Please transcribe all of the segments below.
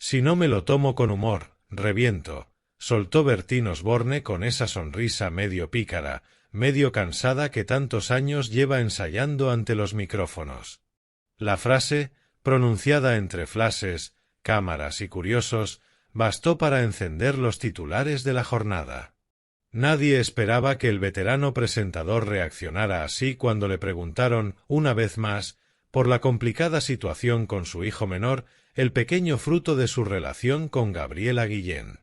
Si no me lo tomo con humor, reviento, soltó Bertín Osborne con esa sonrisa medio pícara, medio cansada que tantos años lleva ensayando ante los micrófonos. La frase, pronunciada entre flashes, cámaras y curiosos, bastó para encender los titulares de la jornada. Nadie esperaba que el veterano presentador reaccionara así cuando le preguntaron, una vez más, por la complicada situación con su hijo menor, el pequeño fruto de su relación con Gabriela Guillén.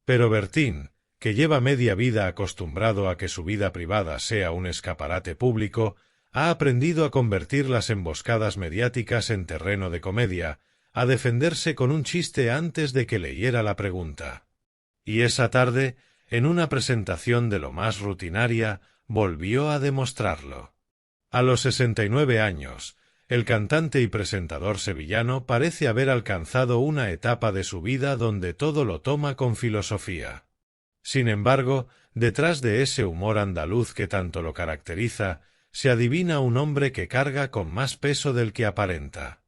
Pero Bertín, que lleva media vida acostumbrado a que su vida privada sea un escaparate público, ha aprendido a convertir las emboscadas mediáticas en terreno de comedia, a defenderse con un chiste antes de que leyera la pregunta. Y esa tarde, en una presentación de lo más rutinaria, volvió a demostrarlo. A los 69 años, el cantante y presentador sevillano parece haber alcanzado una etapa de su vida donde todo lo toma con filosofía. Sin embargo, detrás de ese humor andaluz que tanto lo caracteriza, se adivina un hombre que carga con más peso del que aparenta.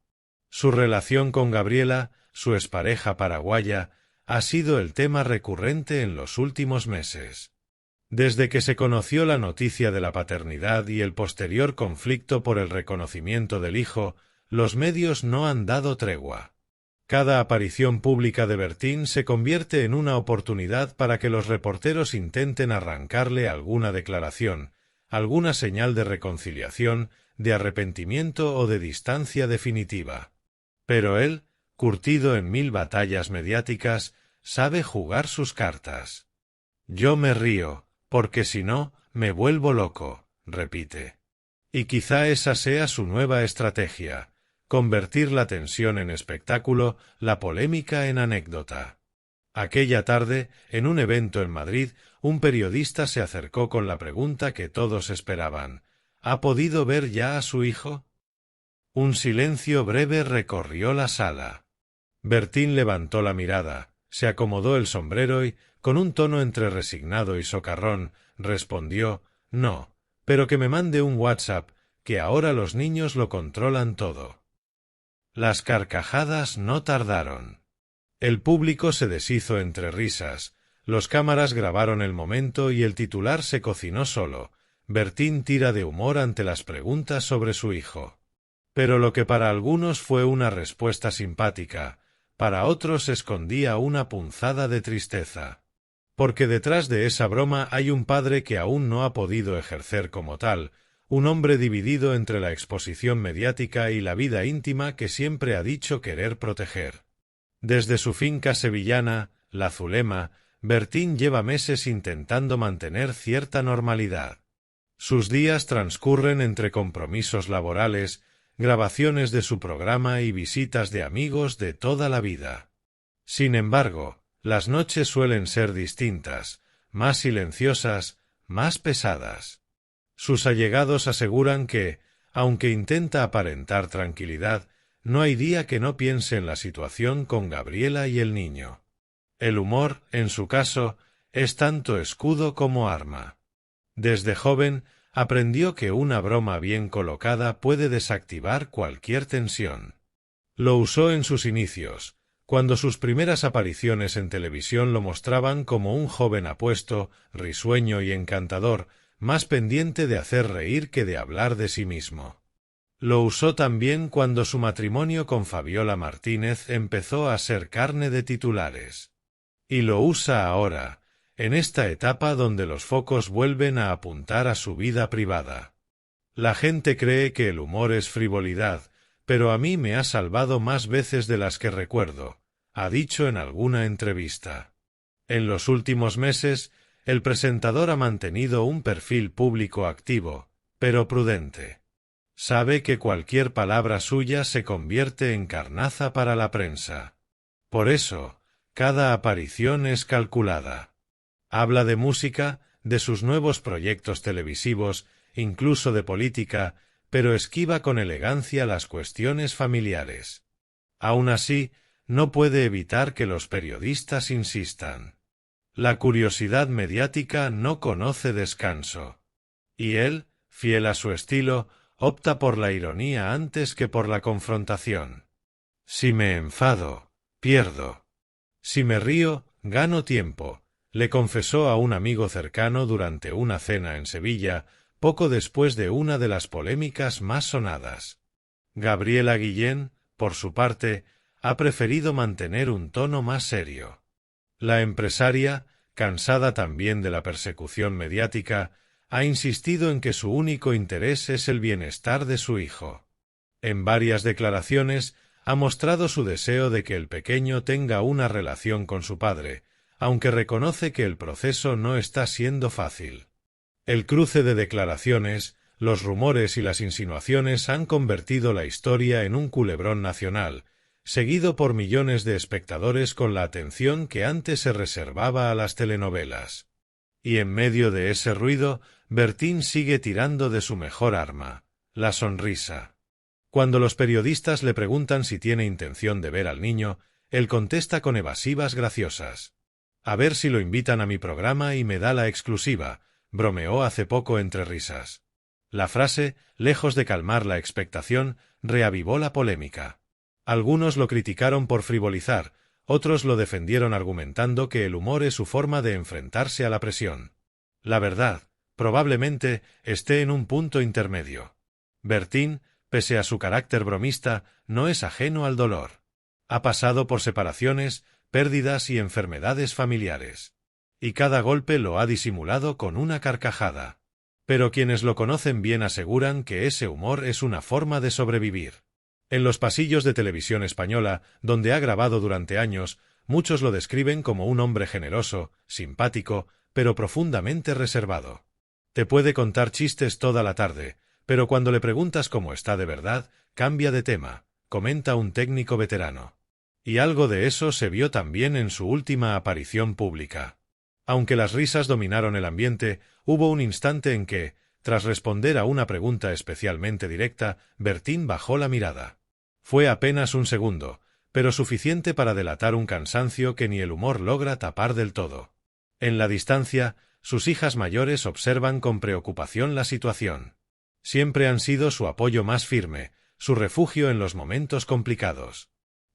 Su relación con Gabriela, su expareja paraguaya, ha sido el tema recurrente en los últimos meses. Desde que se conoció la noticia de la paternidad y el posterior conflicto por el reconocimiento del hijo, los medios no han dado tregua. Cada aparición pública de Bertín se convierte en una oportunidad para que los reporteros intenten arrancarle alguna declaración, alguna señal de reconciliación, de arrepentimiento o de distancia definitiva. Pero él, curtido en 1000 batallas mediáticas, sabe jugar sus cartas. Yo me río, porque si no, me vuelvo loco, repite. Y quizá esa sea su nueva estrategia, convertir la tensión en espectáculo, la polémica en anécdota. Aquella tarde, en un evento en Madrid, un periodista se acercó con la pregunta que todos esperaban. ¿Ha podido ver ya a su hijo? Un silencio breve recorrió la sala. Bertín levantó la mirada, se acomodó el sombrero y, con un tono entre resignado y socarrón, respondió, no, pero que me mande un WhatsApp, que ahora los niños lo controlan todo. Las carcajadas no tardaron. El público se deshizo entre risas, los cámaras grabaron el momento y el titular se cocinó solo. Bertín tira de humor ante las preguntas sobre su hijo. Pero lo que para algunos fue una respuesta simpática, para otros escondía una punzada de tristeza. Porque detrás de esa broma hay un padre que aún no ha podido ejercer como tal, un hombre dividido entre la exposición mediática y la vida íntima que siempre ha dicho querer proteger. Desde su finca sevillana, La Zulema, Bertín lleva meses intentando mantener cierta normalidad. Sus días transcurren entre compromisos laborales, grabaciones de su programa y visitas de amigos de toda la vida. Sin embargo, las noches suelen ser distintas, más silenciosas, más pesadas. Sus allegados aseguran que, aunque intenta aparentar tranquilidad, no hay día que no piense en la situación con Gabriela y el niño. El humor, en su caso, es tanto escudo como arma. Desde joven, aprendió que una broma bien colocada puede desactivar cualquier tensión. Lo usó en sus inicios, cuando sus primeras apariciones en televisión lo mostraban como un joven apuesto, risueño y encantador, más pendiente de hacer reír que de hablar de sí mismo. Lo usó también cuando su matrimonio con Fabiola Martínez empezó a ser carne de titulares. Y lo usa ahora, en esta etapa donde los focos vuelven a apuntar a su vida privada. La gente cree que el humor es frivolidad, pero a mí me ha salvado más veces de las que recuerdo, ha dicho en alguna entrevista. En los últimos meses, el presentador ha mantenido un perfil público activo, pero prudente. Sabe que cualquier palabra suya se convierte en carnaza para la prensa. Por eso, cada aparición es calculada. Habla de música, de sus nuevos proyectos televisivos, incluso de política, pero esquiva con elegancia las cuestiones familiares. Aún así, no puede evitar que los periodistas insistan. La curiosidad mediática no conoce descanso. Y él, fiel a su estilo, opta por la ironía antes que por la confrontación. Si me enfado, Pierdo. Si me río, gano tiempo, le confesó a un amigo cercano durante una cena en Sevilla, poco después de una de las polémicas más sonadas. Gabriela Guillén, por su parte, ha preferido mantener un tono más serio. La empresaria, cansada también de la persecución mediática, ha insistido en que su único interés es el bienestar de su hijo. En varias declaraciones ha mostrado su deseo de que el pequeño tenga una relación con su padre, aunque reconoce que el proceso no está siendo fácil. El cruce de declaraciones, los rumores y las insinuaciones han convertido la historia en un culebrón nacional, seguido por millones de espectadores con la atención que antes se reservaba a las telenovelas. Y en medio de ese ruido, Bertín sigue tirando de su mejor arma, la sonrisa. Cuando los periodistas le preguntan si tiene intención de ver al niño, él contesta con evasivas graciosas. A ver si lo invitan a mi programa y me da la exclusiva, bromeó hace poco entre risas. La frase, lejos de calmar la expectación, reavivó la polémica. Algunos lo criticaron por frivolizar, otros lo defendieron argumentando que el humor es su forma de enfrentarse a la presión. La verdad, probablemente, esté en un punto intermedio. Bertín, pese a su carácter bromista, no es ajeno al dolor. Ha pasado por separaciones, pérdidas y enfermedades familiares. Y cada golpe lo ha disimulado con una carcajada. Pero quienes lo conocen bien aseguran que ese humor es una forma de sobrevivir. En los pasillos de Televisión Española, donde ha grabado durante años, muchos lo describen como un hombre generoso, simpático, pero profundamente reservado. Te puede contar chistes toda la tarde, pero cuando le preguntas cómo está de verdad, cambia de tema, comenta un técnico veterano. Y algo de eso se vio también en su última aparición pública. Aunque las risas dominaron el ambiente, hubo un instante en que, tras responder a una pregunta especialmente directa, Bertín bajó la mirada. Fue apenas un segundo, pero suficiente para delatar un cansancio que ni el humor logra tapar del todo. En la distancia, sus hijas mayores observan con preocupación la situación. Siempre han sido su apoyo más firme, su refugio en los momentos complicados.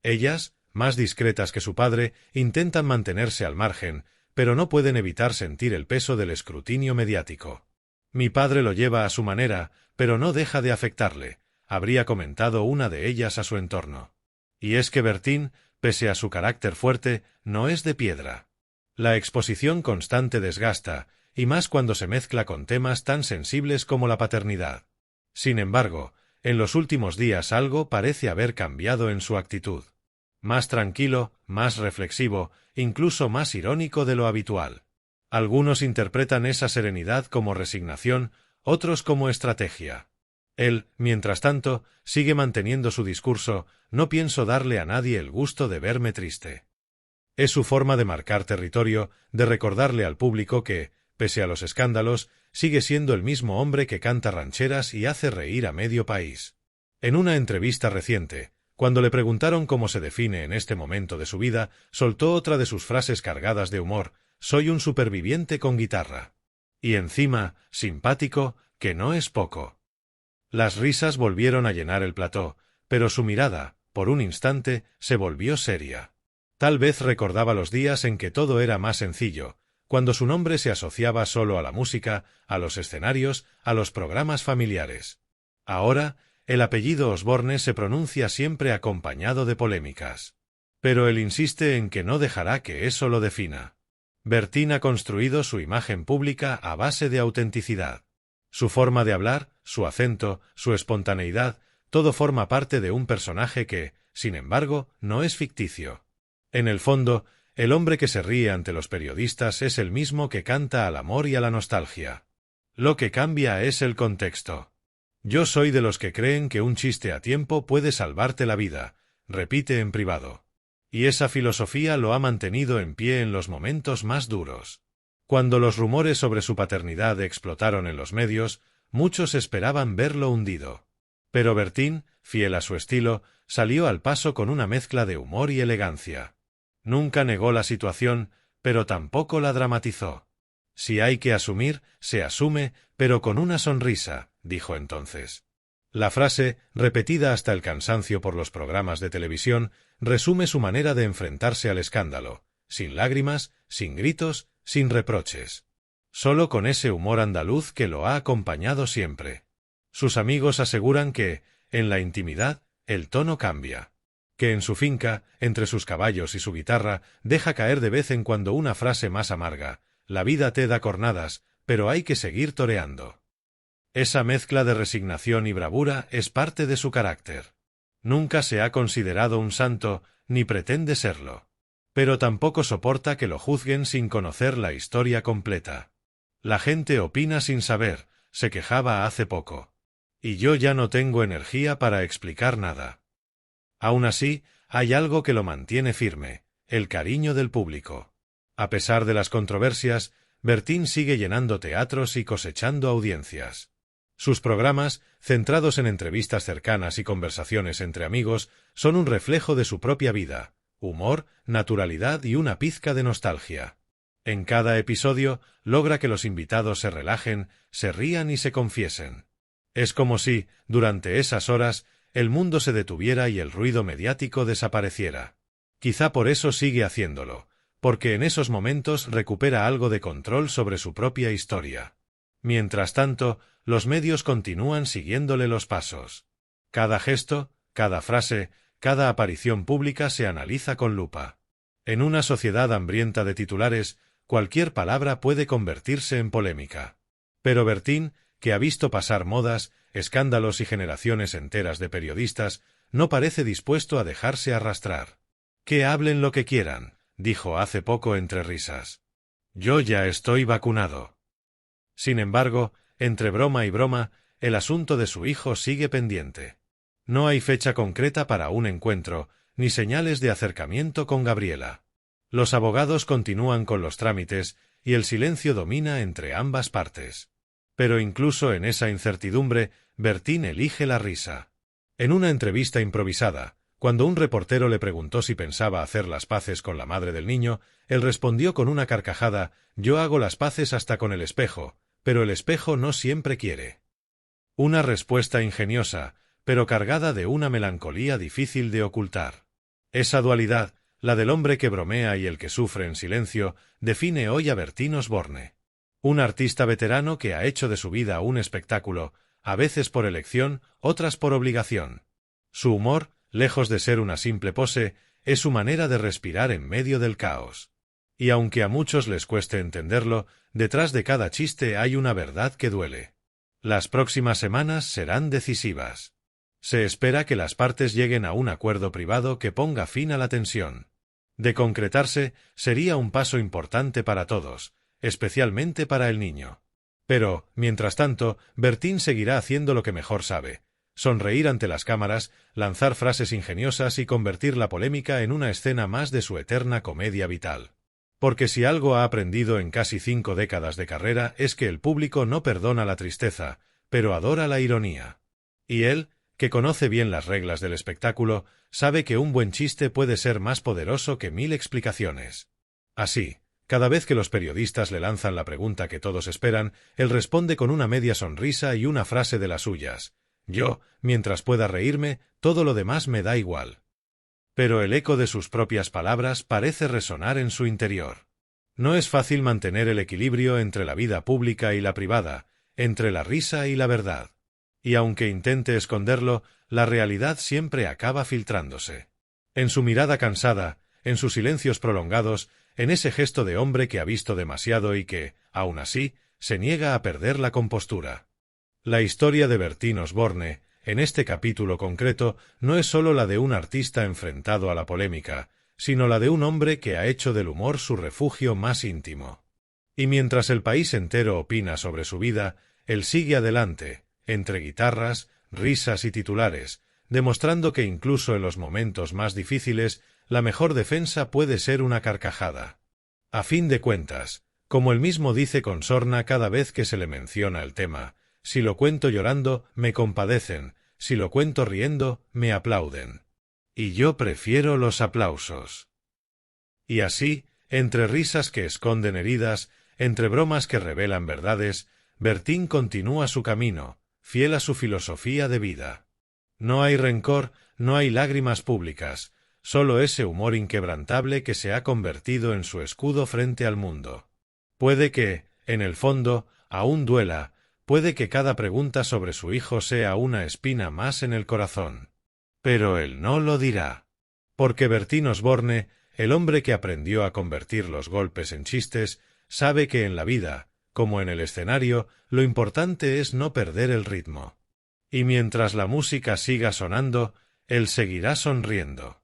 Ellas, más discretas que su padre, intentan mantenerse al margen, pero no pueden evitar sentir el peso del escrutinio mediático. Mi padre lo lleva a su manera, pero no deja de afectarle, habría comentado una de ellas a su entorno. Y es que Bertín, pese a su carácter fuerte, no es de piedra. La exposición constante desgasta, y más cuando se mezcla con temas tan sensibles como la paternidad. Sin embargo, en los últimos días algo parece haber cambiado en su actitud. Más tranquilo, más reflexivo, incluso más irónico de lo habitual. Algunos interpretan esa serenidad como resignación, otros como estrategia. Él, mientras tanto, sigue manteniendo su discurso: no pienso darle a nadie el gusto de verme triste. Es su forma de marcar territorio, de recordarle al público que, pese a los escándalos, sigue siendo el mismo hombre que canta rancheras y hace reír a medio país. En una entrevista reciente, cuando le preguntaron cómo se define en este momento de su vida, soltó otra de sus frases cargadas de humor: soy un superviviente con guitarra. Y encima, simpático, que no es poco. Las risas volvieron a llenar el plató, pero su mirada, por un instante, se volvió seria. Tal vez recordaba los días en que todo era más sencillo, cuando su nombre se asociaba solo a la música, a los escenarios, a los programas familiares. Ahora, el apellido Osborne se pronuncia siempre acompañado de polémicas. Pero él insiste en que no dejará que eso lo defina. Bertín ha construido su imagen pública a base de autenticidad. Su forma de hablar, su acento, su espontaneidad, todo forma parte de un personaje que, sin embargo, no es ficticio. En el fondo, el hombre que se ríe ante los periodistas es el mismo que canta al amor y a la nostalgia. Lo que cambia es el contexto. Yo soy de los que creen que un chiste a tiempo puede salvarte la vida, repite en privado. Y esa filosofía lo ha mantenido en pie en los momentos más duros. Cuando los rumores sobre su paternidad explotaron en los medios, muchos esperaban verlo hundido. Pero Bertín, fiel a su estilo, salió al paso con una mezcla de humor y elegancia. Nunca negó la situación, pero tampoco la dramatizó. Si hay que asumir, se asume, pero con una sonrisa, dijo entonces. La frase, repetida hasta el cansancio por los programas de televisión, resume su manera de enfrentarse al escándalo, sin lágrimas, sin gritos, sin reproches. Solo con ese humor andaluz que lo ha acompañado siempre. Sus amigos aseguran que, en la intimidad, el tono cambia. Que en su finca, entre sus caballos y su guitarra, deja caer de vez en cuando una frase más amarga: la vida te da cornadas, pero hay que seguir toreando. Esa mezcla de resignación y bravura es parte de su carácter. Nunca se ha considerado un santo, ni pretende serlo. Pero tampoco soporta que lo juzguen sin conocer la historia completa. La gente opina sin saber, se quejaba hace poco. Y yo ya no tengo energía para explicar nada. Aún así, hay algo que lo mantiene firme: el cariño del público. A pesar de las controversias, Bertín sigue llenando teatros y cosechando audiencias. Sus programas, centrados en entrevistas cercanas y conversaciones entre amigos, son un reflejo de su propia vida: humor, naturalidad y una pizca de nostalgia. En cada episodio, logra que los invitados se relajen, se rían y se confiesen. Es como si, durante esas horas, el mundo se detuviera y el ruido mediático desapareciera. Quizá por eso sigue haciéndolo, porque en esos momentos recupera algo de control sobre su propia historia. Mientras tanto, los medios continúan siguiéndole los pasos. Cada gesto, cada frase, cada aparición pública se analiza con lupa. En una sociedad hambrienta de titulares, cualquier palabra puede convertirse en polémica. Pero Bertín, que ha visto pasar modas, escándalos y generaciones enteras de periodistas, no parece dispuesto a dejarse arrastrar. «Que hablen lo que quieran», dijo hace poco entre risas. «Yo ya estoy vacunado». Sin embargo, entre broma y broma, el asunto de su hijo sigue pendiente. No hay fecha concreta para un encuentro, ni señales de acercamiento con Gabriela. Los abogados continúan con los trámites, y el silencio domina entre ambas partes. Pero incluso en esa incertidumbre, Bertín elige la risa. En una entrevista improvisada, cuando un reportero le preguntó si pensaba hacer las paces con la madre del niño, él respondió con una carcajada: «Yo hago las paces hasta con el espejo, pero el espejo no siempre quiere». Una respuesta ingeniosa, pero cargada de una melancolía difícil de ocultar. Esa dualidad, la del hombre que bromea y el que sufre en silencio, define hoy a Bertín Osborne. Un artista veterano que ha hecho de su vida un espectáculo, a veces por elección, otras por obligación. Su humor, lejos de ser una simple pose, es su manera de respirar en medio del caos. Y aunque a muchos les cueste entenderlo, detrás de cada chiste hay una verdad que duele. Las próximas semanas serán decisivas. Se espera que las partes lleguen a un acuerdo privado que ponga fin a la tensión. De concretarse, sería un paso importante para todos, especialmente para el niño. Pero, mientras tanto, Bertín seguirá haciendo lo que mejor sabe: sonreír ante las cámaras, lanzar frases ingeniosas y convertir la polémica en una escena más de su eterna comedia vital. Porque si algo ha aprendido en casi 5 décadas de carrera es que el público no perdona la tristeza, pero adora la ironía. Y él, que conoce bien las reglas del espectáculo, sabe que un buen chiste puede ser más poderoso que 1000 explicaciones. Así, cada vez que los periodistas le lanzan la pregunta que todos esperan, él responde con una media sonrisa y una frase de las suyas: «Yo, mientras pueda reírme, todo lo demás me da igual». Pero el eco de sus propias palabras parece resonar en su interior. No es fácil mantener el equilibrio entre la vida pública y la privada, entre la risa y la verdad. Y aunque intente esconderlo, la realidad siempre acaba filtrándose. En su mirada cansada, en sus silencios prolongados, en ese gesto de hombre que ha visto demasiado y que, aun así, se niega a perder la compostura. La historia de Bertín Osborne, en este capítulo concreto, no es sólo la de un artista enfrentado a la polémica, sino la de un hombre que ha hecho del humor su refugio más íntimo. Y mientras el país entero opina sobre su vida, él sigue adelante, entre guitarras, risas y titulares, demostrando que incluso en los momentos más difíciles, la mejor defensa puede ser una carcajada. A fin de cuentas, como él mismo dice con sorna cada vez que se le menciona el tema: «Si lo cuento llorando, me compadecen; si lo cuento riendo, me aplauden. Y yo prefiero los aplausos». Y así, entre risas que esconden heridas, entre bromas que revelan verdades, Bertín continúa su camino, fiel a su filosofía de vida. No hay rencor, no hay lágrimas públicas, solo ese humor inquebrantable que se ha convertido en su escudo frente al mundo. Puede que, en el fondo, aún duela, puede que cada pregunta sobre su hijo sea una espina más en el corazón. Pero él no lo dirá. Porque Bertín Osborne, el hombre que aprendió a convertir los golpes en chistes, sabe que en la vida, como en el escenario, lo importante es no perder el ritmo. Y mientras la música siga sonando, él seguirá sonriendo.